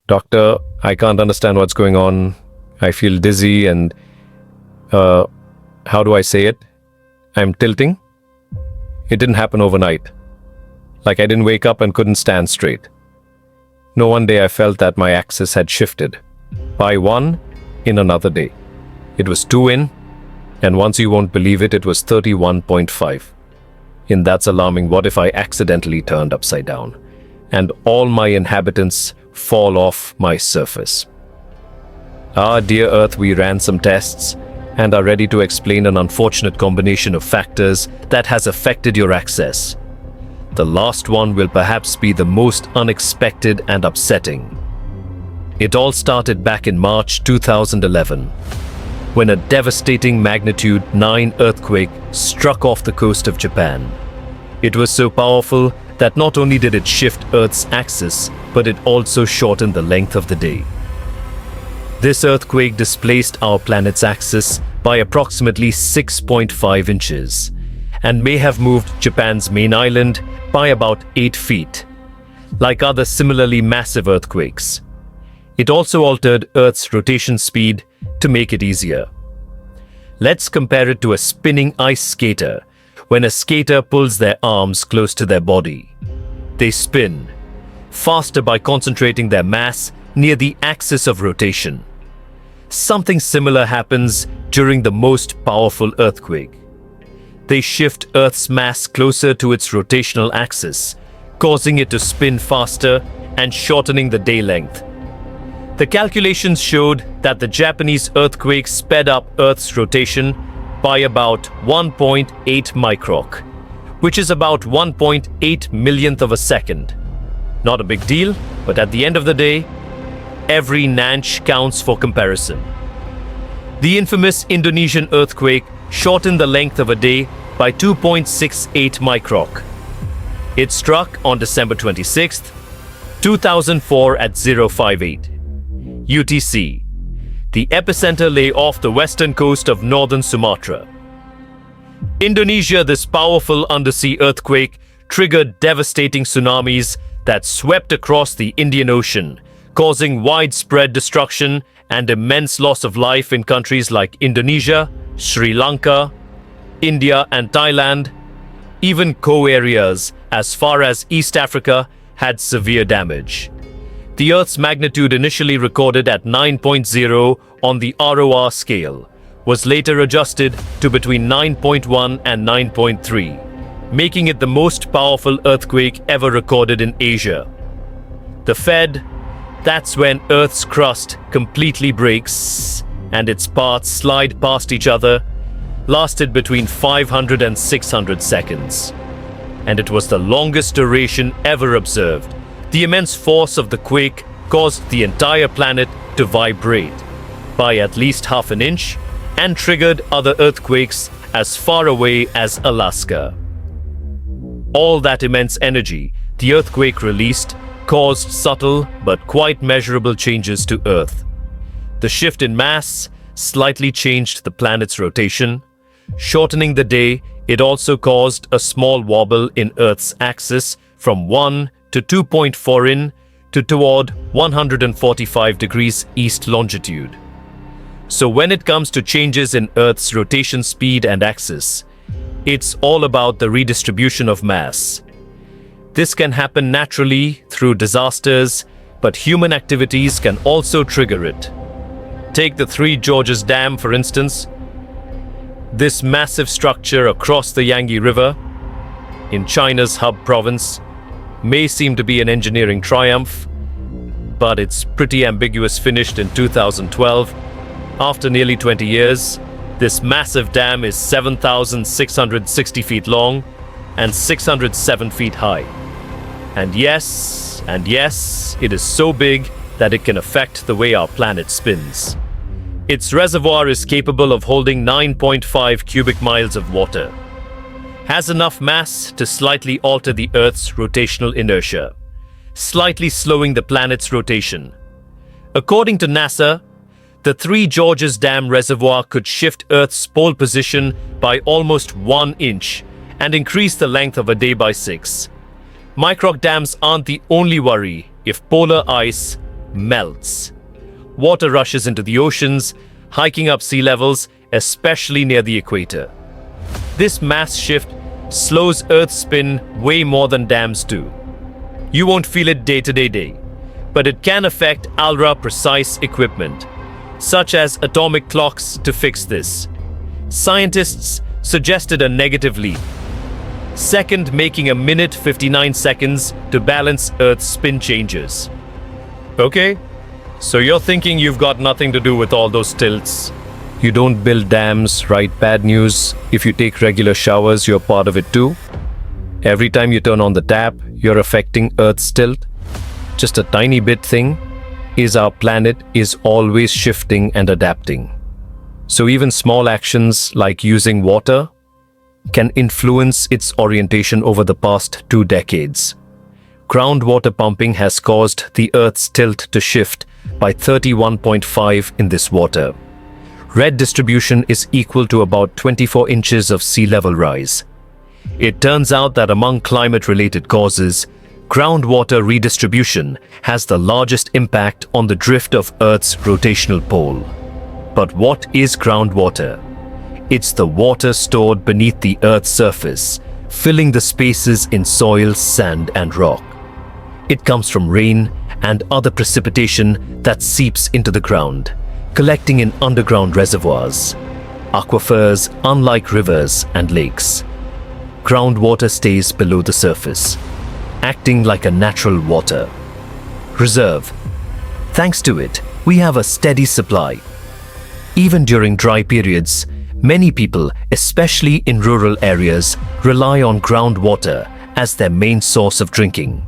Doctor, I can't understand what's going on. I feel dizzy and, how do I say it? I'm tilting. It didn't happen overnight. Like I didn't wake up and couldn't stand straight. No, one day I felt that my axis had shifted. By one, in another day. It was 2 in, and once you won't believe it, it was 31.5. And that's alarming. What if I accidentally turned upside down and all my inhabitants fall off my surface? Ah, dear Earth, we ran some tests and are ready to explain an unfortunate combination of factors that has affected your access. The last one will perhaps be the most unexpected and upsetting. It all started back in March 2011, when a devastating magnitude 9 earthquake struck off the coast of Japan. It was so powerful that not only did it shift Earth's axis, but it also shortened the length of the day. This earthquake displaced our planet's axis by approximately 6.5 inches and may have moved Japan's main island by about 8 feet. Like other similarly massive earthquakes, it also altered Earth's rotation speed to make it easier. Let's compare it to a spinning ice skater. When a skater pulls their arms close to their body, they spin faster by concentrating their mass near the axis of rotation. Something similar happens during the most powerful earthquake. They shift Earth's mass closer to its rotational axis, causing it to spin faster and shortening the day length. The calculations showed that the Japanese earthquake sped up Earth's rotation by about 1.8 microc, which is about 1.8 millionth of a second. Not a big deal, but at the end of the day, every nanch counts for comparison. The infamous Indonesian earthquake shortened the length of a day by 2.68 microc. It struck on December 26, 2004 at 058 UTC. The epicenter lay off the western coast of northern Sumatra. Indonesia, this powerful undersea earthquake triggered devastating tsunamis that swept across the Indian Ocean, causing widespread destruction and immense loss of life in countries like Indonesia, Sri Lanka, India and Thailand. Even co-areas as far as East Africa had severe damage. The Earth's magnitude, initially recorded at 9.0 on the ROR scale, was later adjusted to between 9.1 and 9.3, making it the most powerful earthquake ever recorded in Asia. The Fed, that's when Earth's crust completely breaks and its parts slide past each other, lasted between 500 and 600 seconds. And it was the longest duration ever observed. The immense force of the quake caused the entire planet to vibrate by at least half an inch and triggered other earthquakes as far away as Alaska. All that immense energy the earthquake released caused subtle but quite measurable changes to Earth. The shift in mass slightly changed the planet's rotation. Shortening the day, it also caused a small wobble in Earth's axis from 1 to 2.4 in to toward 145 degrees east longitude. So when it comes to changes in Earth's rotation speed and axis, it's all about the redistribution of mass. This can happen naturally through disasters, but human activities can also trigger it. Take the Three Gorges Dam, for instance. This massive structure across the Yangtze River in China's Hub province may seem to be an engineering triumph, but it's pretty ambiguous. Finished in 2012. After nearly 20 years, this massive dam is 7,660 feet long and 607 feet high. And yes, it is so big that it can affect the way our planet spins. Its reservoir is capable of holding 9.5 cubic miles of water. Has enough mass to slightly alter the Earth's rotational inertia, slightly slowing the planet's rotation. According to NASA, the Three Gorges Dam reservoir could shift Earth's pole position by almost 1 inch and increase the length of a day by 6. Microc dams aren't the only worry if polar ice melts. Water rushes into the oceans, hiking up sea levels, especially near the equator. This mass shift slows Earth's spin way more than dams do. You won't feel it day, but it can affect ultra-precise equipment, such as atomic clocks, to fix this. Scientists suggested a negative leap. Second, making a minute 59 seconds to balance Earth's spin changes. Okay, so you're thinking you've got nothing to do with all those tilts. You don't build dams, right? Bad news. If you take regular showers, you're part of it too. Every time you turn on the tap, you're affecting Earth's tilt. Just a tiny bit thing is our planet is always shifting and adapting. So even small actions like using water can influence its orientation over the past 2 decades. Groundwater pumping has caused the Earth's tilt to shift by 31.5 in this water. Red distribution is equal to about 24 inches of sea level rise. It turns out that among climate-related causes, groundwater redistribution has the largest impact on the drift of Earth's rotational pole. But what is groundwater? It's the water stored beneath the Earth's surface, filling the spaces in soil, sand, and rock. It comes from rain and other precipitation that seeps into the ground, collecting in underground reservoirs, aquifers, unlike rivers and lakes. Groundwater stays below the surface, acting like a natural water reserve. Thanks to it, we have a steady supply. Even during dry periods, many people, especially in rural areas, rely on groundwater as their main source of drinking.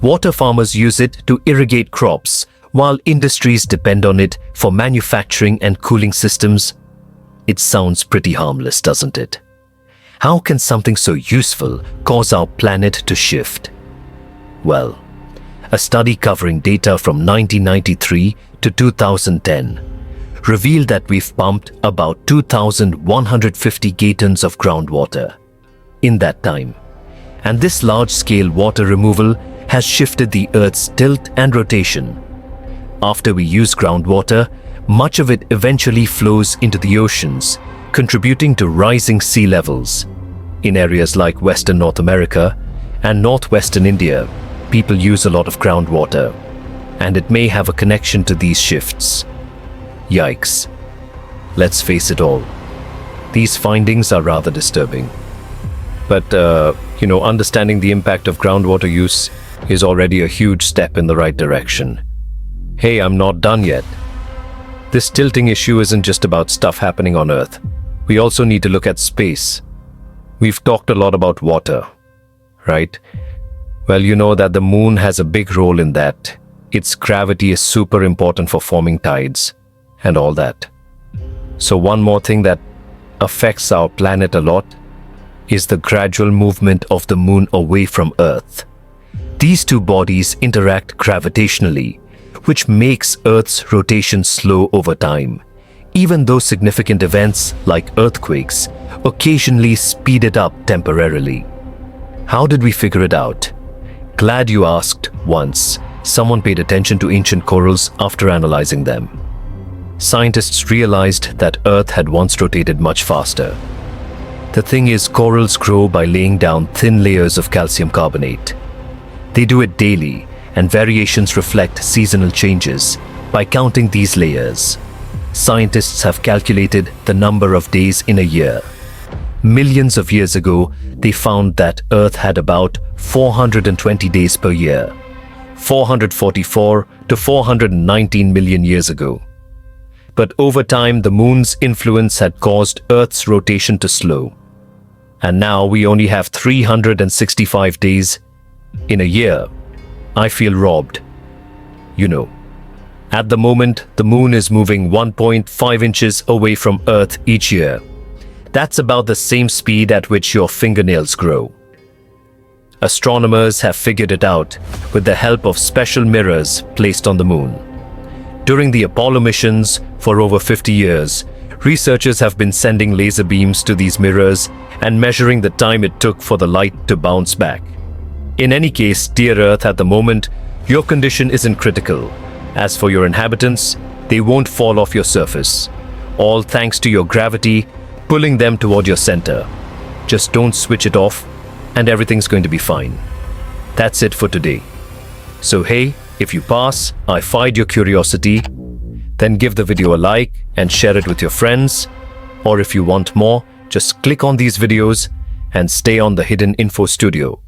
Water farmers use it to irrigate crops, while industries depend on it for manufacturing and cooling systems. It sounds pretty harmless, doesn't it? How can something so useful cause our planet to shift? Well, a study covering data from 1993 to 2010 revealed that we've pumped about 2,150 gatons of groundwater in that time. And this large-scale water removal has shifted the Earth's tilt and rotation. After we use groundwater, much of it eventually flows into the oceans, contributing to rising sea levels. In areas like Western North America and Northwestern India, people use a lot of groundwater, and it may have a connection to these shifts. Yikes. Let's face it all. These findings are rather disturbing. But, understanding the impact of groundwater use is already a huge step in the right direction. Hey, I'm not done yet. This tilting issue isn't just about stuff happening on Earth. We also need to look at space. We've talked a lot about water, right? Well, you know that the moon has a big role in that. Its gravity is super important for forming tides and all that. So one more thing that affects our planet a lot is the gradual movement of the moon away from Earth. These two bodies interact gravitationally, which makes Earth's rotation slow over time, even though significant events like earthquakes occasionally speed it up temporarily. How did we figure it out? Glad you asked. Once, someone paid attention to ancient corals after analyzing them. Scientists realized that Earth had once rotated much faster. The thing is, corals grow by laying down thin layers of calcium carbonate. They do it daily, and variations reflect seasonal changes by counting these layers. Scientists have calculated the number of days in a year. Millions of years ago, they found that Earth had about 420 days per year, 444 to 419 million years ago. But over time, the moon's influence had caused Earth's rotation to slow. And now we only have 365 days in a year. I feel robbed. At the moment, the moon is moving 1.5 inches away from Earth each year. That's about the same speed at which your fingernails grow. Astronomers have figured it out with the help of special mirrors placed on the moon. During the Apollo missions for over 50 years, researchers have been sending laser beams to these mirrors and measuring the time it took for the light to bounce back. In any case, dear Earth, at the moment, your condition isn't critical. As for your inhabitants, they won't fall off your surface. All thanks to your gravity pulling them toward your center. Just don't switch it off and everything's going to be fine. That's it for today. So hey, if you pass, I fired your curiosity, then give the video a like and share it with your friends. Or if you want more, just click on these videos and stay on the Hidden Info Studio.